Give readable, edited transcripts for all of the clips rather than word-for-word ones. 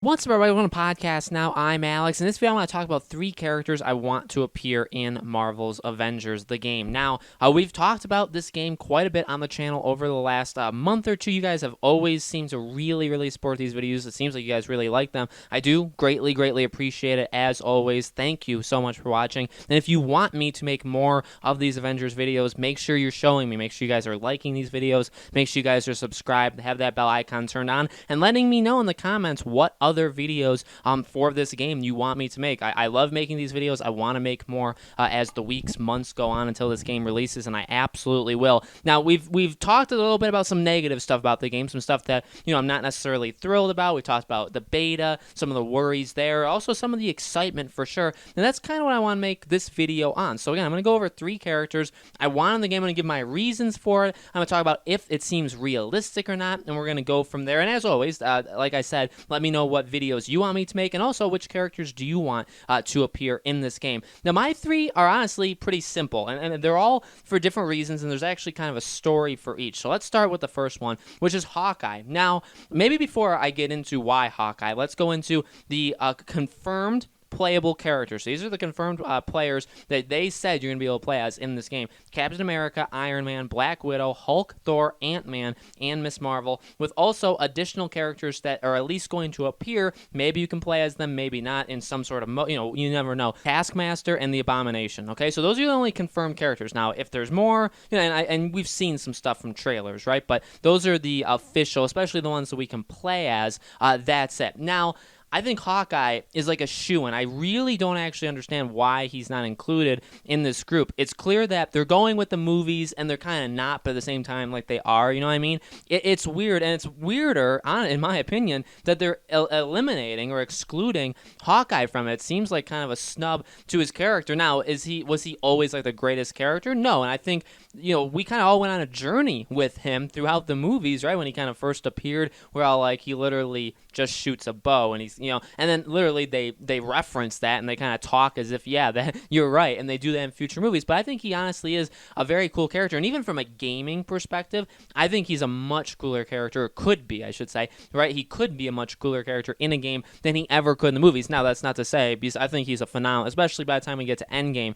What's up, everybody? Welcome to the podcast. Now, I'm Alex. In this video, I want to talk about 3 characters I want to appear in Marvel's Avengers, the game. Now, we've talked about this game quite a bit on the channel over the last month or two. You guys have always seemed to really support these videos. It seems like you guys really like them. I do greatly appreciate it, as always. Thank you so much for watching. And if you want me to make more of these Avengers videos, make sure you're showing me. Make sure you guys are liking these videos. Make sure you guys are subscribed, have that bell icon turned on, and letting me know in the comments what other videos for this game you want me to make. I love making these videos. I want to make more as the weeks, months go on until this game releases, and I absolutely will. Now, we've talked a little bit about some negative stuff about the game, some stuff that, you know, I'm not necessarily thrilled about. We talked about the beta, some of the worries there, also some of the excitement for sure, and that's kind of what I want to make this video on. So again, I'm going to go over 3 characters I want in the game. I'm going to give my reasons for it. I'm going to talk about if it seems realistic or not, and we're going to go from there. And as always, like I said, let me know what videos you want me to make, and also which characters do you want to appear in this game. Now, my 3 are honestly pretty simple, and they're all for different reasons, and there's actually kind of a story for each. So let's start with the first one, which is Hawkeye. Now, maybe before I get into why Hawkeye, let's go into the confirmed playable characters. So these are the confirmed players that they said you're going to be able to play as in this game. Captain America, Iron Man, Black Widow, Hulk, Thor, Ant-Man, and Miss Marvel, with also additional characters that are at least going to appear. Maybe you can play as them, maybe not, in some sort of, you never know. Taskmaster and the Abomination, okay? So those are the only confirmed characters. Now, if there's more, and we've seen some stuff from trailers, right? But those are the official, especially the ones that we can play as. That's it. Now, I think Hawkeye is like a shoo-in. I really don't actually understand why he's not included in this group. It's clear that they're going with the movies, and they're kind of not, but at the same time, like they are, you know what I mean? It's weird, and it's weirder, in my opinion, that they're eliminating or excluding Hawkeye from it. It seems like kind of a snub to his character. Now, was he always like the greatest character? No, and I think, we kind of all went on a journey with him throughout the movies, right? When he kind of first appeared, we're all like, he literally just shoots a bow, and he's, and then literally they reference that, and they kind of talk as if, yeah, that you're right, and they do that in future movies. But I think he honestly is a very cool character, and even from a gaming perspective, I think he's a much cooler character, or could be, I should say, right? He could be a much cooler character in a game than he ever could in the movies. Now, that's not to say, because I think he's a phenomenal, especially by the time we get to Endgame,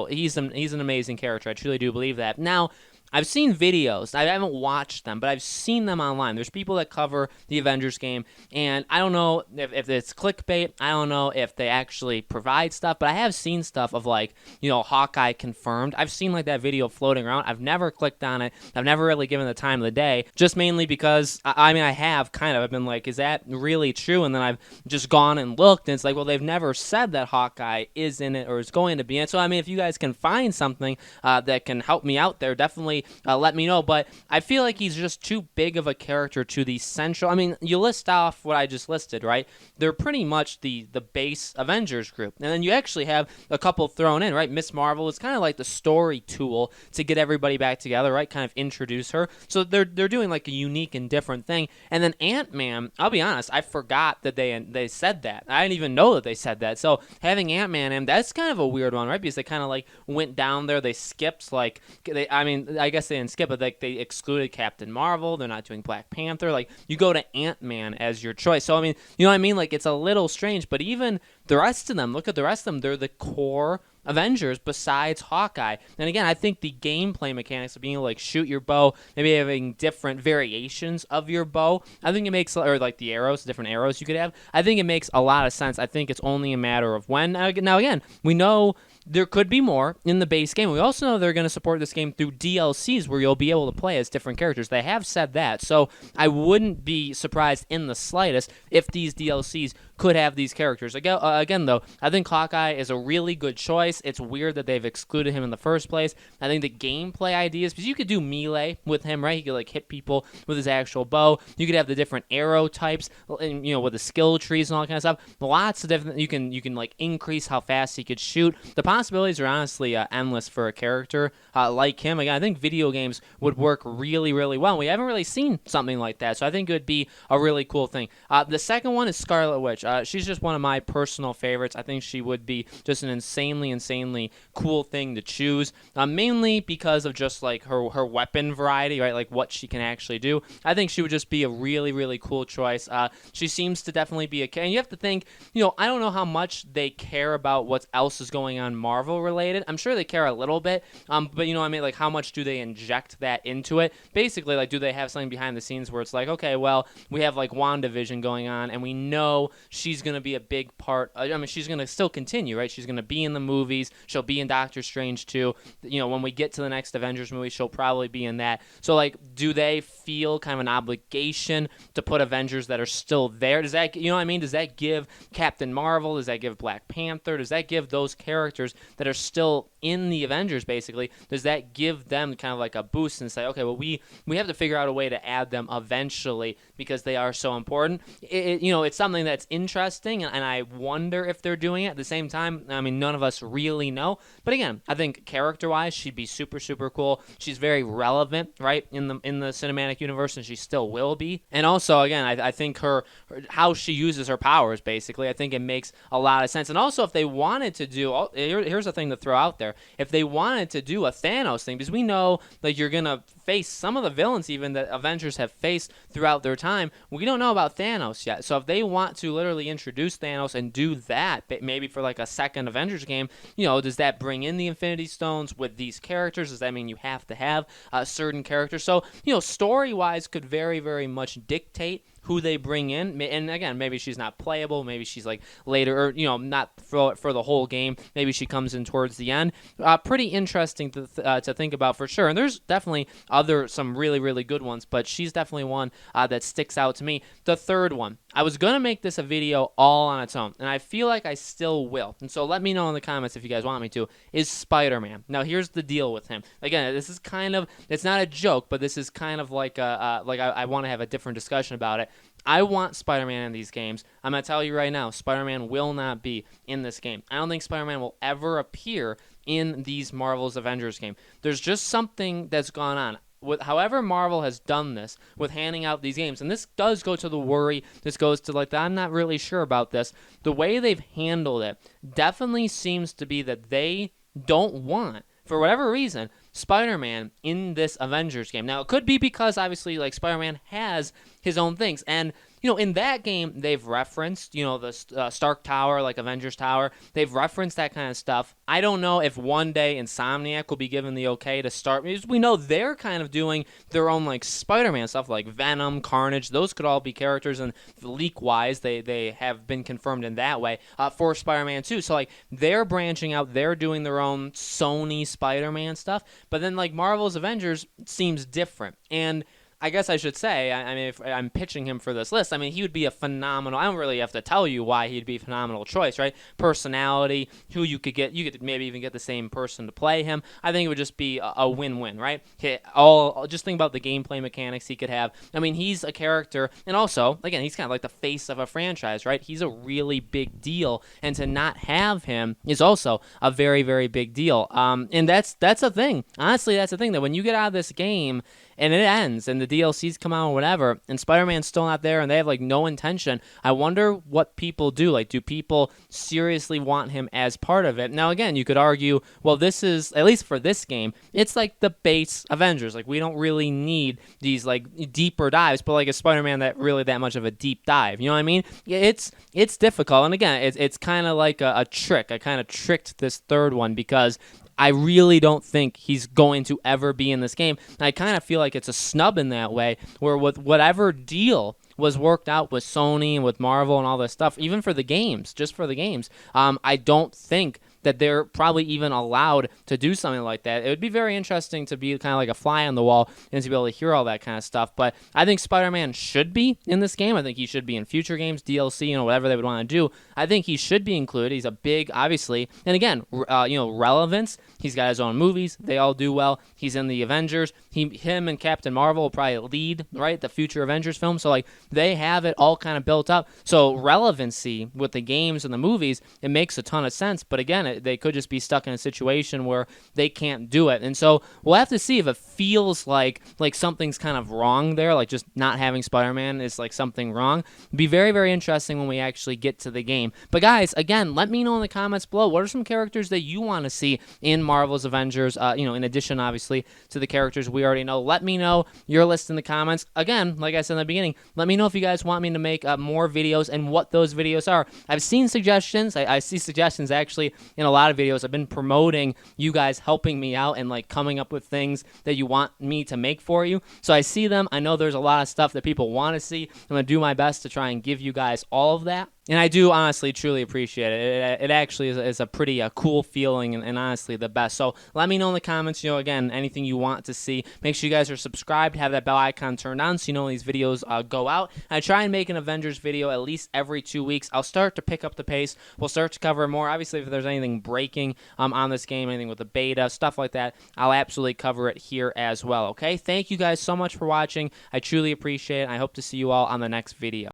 he's an amazing character. I truly do believe that. Now, I've seen videos. I haven't watched them, but I've seen them online. There's people that cover the Avengers game, and I don't know if it's clickbait. I don't know if they actually provide stuff, but I have seen stuff of, like, Hawkeye confirmed. I've seen, like, that video floating around. I've never clicked on it. I've never really given the time of the day, just mainly because, I have kind of. I've been like, is that really true? And then I've just gone and looked, and it's like, well, they've never said that Hawkeye is in it or is going to be in it. So, if you guys can find something that can help me out there, definitely let me know. But I feel like he's just too big of a character to the central. You list off what I just listed, right? They're pretty much the base Avengers group, and then you actually have a couple thrown in, right? Miss Marvel is kind of like the story tool to get everybody back together, right? Kind of introduce her. So they're doing like a unique and different thing. And then Ant-Man, I'll be honest, I forgot that they said that. I didn't even know that they said that. So having Ant-Man in, that's kind of a weird one, right? Because they kind of like went down there, they skipped, like, I guess they didn't skip it. Like, they excluded Captain Marvel. They're not doing Black Panther. Like, you go to Ant-Man as your choice. So, you know what I mean? Like, it's a little strange. But even the rest of them, look at the rest of them. They're the core Avengers besides Hawkeye. And again, I think the gameplay mechanics of being able to, like, shoot your bow, maybe having different variations of your bow, I think it makes, or like the arrows, different arrows you could have, I think it makes a lot of sense. I think it's only a matter of when. Now, again, we know there could be more in the base game. We also know they're going to support this game through DLCs where you'll be able to play as different characters. They have said that. So I wouldn't be surprised in the slightest if these DLCs could have these characters. Again, though, I think Hawkeye is a really good choice. It's weird that they've excluded him in the first place. I think the gameplay ideas, because you could do melee with him, right? He could, like, hit people with his actual bow. You could have the different arrow types, and, with the skill trees and all that kind of stuff. Lots of different. You can like increase how fast he could shoot. The possibilities are honestly endless for a character like him. Again, I think video games would work really, really well. We haven't really seen something like that, so I think it would be a really cool thing. The second one is Scarlet Witch. She's just one of my personal favorites. I think she would be just an insanely cool thing to choose, mainly because of just like her weapon variety, right? Like what she can actually do. I think she would just be a really cool choice. She seems to definitely be and you have to think, I don't know how much they care about what else is going on Marvel related. I'm sure they care a little bit, but I mean, like how much do they inject that into it? Basically, like do they have something behind the scenes where it's like, okay, well, we have like WandaVision going on, and we know she's going to be a big part. I mean, she's going to still continue, right? She's going to be in the movies. She'll be in Doctor Strange too. When we get to the next Avengers movie, she'll probably be in that. So, like, do they feel kind of an obligation to put Avengers that are still there? Does that, what I mean? Does that give Captain Marvel? Does that give Black Panther? Does that give those characters that are still in the Avengers, basically, does that give them kind of like a boost and say, okay, well, we have to figure out a way to add them eventually because they are so important? It's something that's interesting, and I wonder if they're doing it. At the same time, I mean, none of us really know. But again, I think character-wise, she'd be super cool. She's very relevant, right, in the cinematic universe, and she still will be. And also, again, I think her how she uses her powers, basically, I think it makes a lot of sense. And also, if they wanted to do, here's a thing to throw out there. If they wanted to do a Thanos thing, because we know like you're going to face some of the villains even that Avengers have faced throughout their time, we don't know about Thanos yet. So if they want to literally introduce Thanos and do that, maybe for like a second Avengers game, does that bring in the Infinity Stones with these characters? Does that mean you have to have certain characters? So, story-wise could very much dictate who they bring in. And again, maybe she's not playable, maybe she's like later, or not for the whole game, maybe she comes in towards the end. Pretty interesting to think about for sure. And there's definitely some really good ones, but she's definitely one that sticks out to me. The third one, I was gonna make this a video all on its own, and I feel like I still will, and so let me know in the comments if you guys want me to, is Spider-Man. Now here's the deal with him. Again, this is kind of, it's not a joke, but this is kind of like I want to have a different discussion about it. I want Spider-Man in these games. I'm going to tell you right now, Spider-Man will not be in this game. I don't think Spider-Man will ever appear in these Marvel's Avengers game. There's just something that's gone on. However Marvel has done this with handing out these games, and this does go to the worry, this goes to like, I'm not really sure about this, the way they've handled it definitely seems to be that they don't want, for whatever reason, Spider-Man in this Avengers game. Now, it could be because, obviously, like, Spider-Man has his own things, and, in that game, they've referenced, the Stark Tower, like Avengers Tower. They've referenced that kind of stuff. I don't know if one day Insomniac will be given the okay to start, because we know they're kind of doing their own, like, Spider-Man stuff, like Venom, Carnage. Those could all be characters, and leak-wise, they have been confirmed in that way for Spider-Man 2. So, like, they're branching out. They're doing their own Sony Spider-Man stuff. But then, like, Marvel's Avengers seems different. And I guess I should say, I mean, if I'm pitching him for this list, I mean, he would be a phenomenal, I don't really have to tell you why he'd be a phenomenal choice, right? Personality, who you could get, you could maybe even get the same person to play him. I think it would just be a win-win, right? Just think about the gameplay mechanics he could have. I mean, he's a character, and also, again, he's kind of like the face of a franchise, right? He's a really big deal, and to not have him is also a very big deal. And that's a thing. Honestly, that's the thing, that when you get out of this game, and it ends, and the DLCs come out or whatever, and Spider-Man's still not there, and they have, like, no intention, I wonder what people do. Like, do people seriously want him as part of it? Now, again, you could argue, well, this is, at least for this game, it's like the base Avengers. Like, we don't really need these, like, deeper dives, but, like, is Spider-Man that much of a deep dive? You know what I mean? It's difficult, and again, it's kind of like a trick. I kind of tricked this third one because I really don't think he's going to ever be in this game. And I kind of feel like it's a snub in that way, where with whatever deal was worked out with Sony and with Marvel and all this stuff, even for the games, just for the games, I don't think that they're probably even allowed to do something like that. It would be very interesting to be kind of like a fly on the wall and to be able to hear all that kind of stuff. But I think Spider-Man should be in this game. I think he should be in future games, DLC, whatever they would want to do. I think he should be included. He's a big, obviously, and again, relevance. He's got his own movies. They all do well. He's in the Avengers. him and Captain Marvel will probably lead, right, the future Avengers film. So like they have it all kind of built up. So relevancy with the games and the movies, it makes a ton of sense. But again, they could just be stuck in a situation where they can't do it. And so we'll have to see if it feels like something's kind of wrong there, like just not having Spider-Man is like something wrong. It'd be very, very interesting when we actually get to the game. But guys, again, let me know in the comments below, what are some characters that you want to see in Marvel's Avengers, in addition, obviously, to the characters we already know. Let me know your list in the comments. Again, like I said in the beginning, let me know if you guys want me to make more videos and what those videos are. I've seen suggestions. I see suggestions actually in a lot of videos. I've been promoting you guys helping me out and like coming up with things that you want me to make for you. So I see them. I know there's a lot of stuff that people want to see. I'm going to do my best to try and give you guys all of that. And I do honestly, truly appreciate it. It actually is a pretty cool feeling and honestly the best. So let me know in the comments, again, anything you want to see. Make sure you guys are subscribed, have that bell icon turned on so you know when these videos go out. I try and make an Avengers video at least every 2 weeks. I'll start to pick up the pace. We'll start to cover more. Obviously, if there's anything breaking on this game, anything with the beta, stuff like that, I'll absolutely cover it here as well, okay? Thank you guys so much for watching. I truly appreciate it. I hope to see you all on the next video.